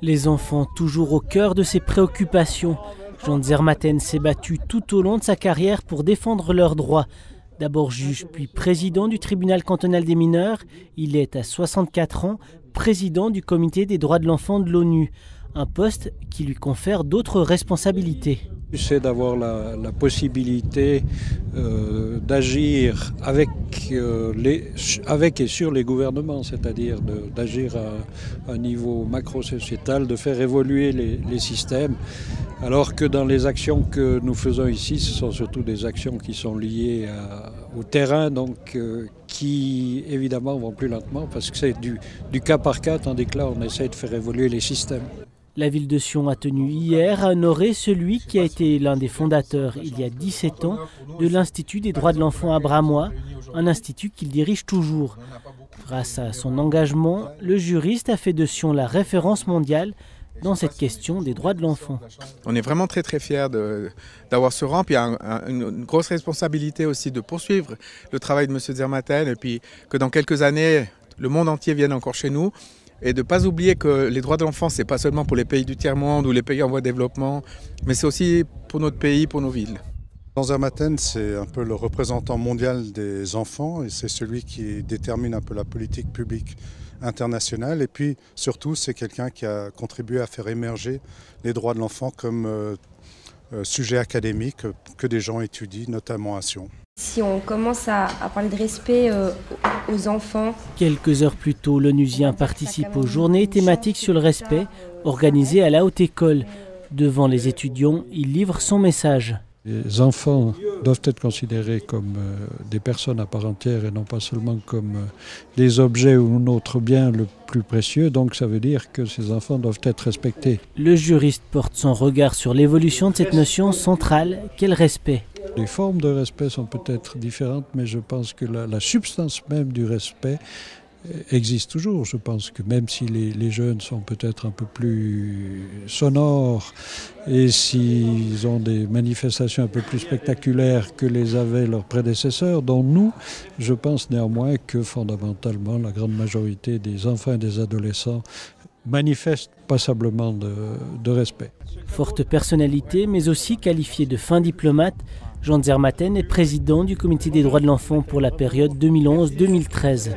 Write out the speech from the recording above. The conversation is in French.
Les enfants toujours au cœur de ses préoccupations. Jean Zermatten s'est battu tout au long de sa carrière pour défendre leurs droits. D'abord juge, puis président du tribunal cantonal des mineurs, il est à 64 ans président du comité des droits de l'enfant de l'ONU. Un poste qui lui confère d'autres responsabilités. C'est d'avoir la possibilité d'agir avec et sur les gouvernements, c'est-à-dire d'agir à un niveau macro-sociétal, de faire évoluer les systèmes, alors que dans les actions que nous faisons ici, ce sont surtout des actions qui sont liées au terrain, donc qui évidemment vont plus lentement parce que c'est du cas par cas, tandis que là on essaie de faire évoluer les systèmes. La ville de Sion a tenu hier à honorer celui qui a été l'un des fondateurs, il y a 17 ans, de l'Institut des droits de l'enfant abramois, un institut qu'il dirige toujours. Grâce à son engagement, le juriste a fait de Sion la référence mondiale dans cette question des droits de l'enfant. On est vraiment très très fiers d'avoir ce rang, puis une grosse responsabilité aussi de poursuivre le travail de M. Zermatten, et puis que dans quelques années, le monde entier vienne encore chez nous. Et de ne pas oublier que les droits de l'enfant, ce n'est pas seulement pour les pays du tiers-monde ou les pays en voie de développement, mais c'est aussi pour notre pays, pour nos villes. Jean Zermatten, c'est un peu le représentant mondial des enfants et c'est celui qui détermine un peu la politique publique internationale. Et puis surtout, c'est quelqu'un qui a contribué à faire émerger les droits de l'enfant comme sujet académique que des gens étudient, notamment à Sion. Si on commence à parler de respect aux enfants. Quelques heures plus tôt, l'ONUsien participe aux journées thématiques sur le respect organisées à la Haute École. Devant les étudiants, il livre son message. Les enfants doivent être considérés comme des personnes à part entière et non pas seulement comme les objets ou notre bien le plus précieux. Donc ça veut dire que ces enfants doivent être respectés. Le juriste porte son regard sur l'évolution de cette notion centrale qu'est le respect. Les formes de respect sont peut-être différentes, mais je pense que la substance même du respect existe toujours. Je pense que même si les jeunes sont peut-être un peu plus sonores et s'ils ont des manifestations un peu plus spectaculaires que les avaient leurs prédécesseurs, dont nous, je pense néanmoins que fondamentalement la grande majorité des enfants et des adolescents manifestent passablement de respect. Forte personnalité, mais aussi qualifié de fin diplomate, Jean Zermatten est président du comité des droits de l'enfant pour la période 2011-2013.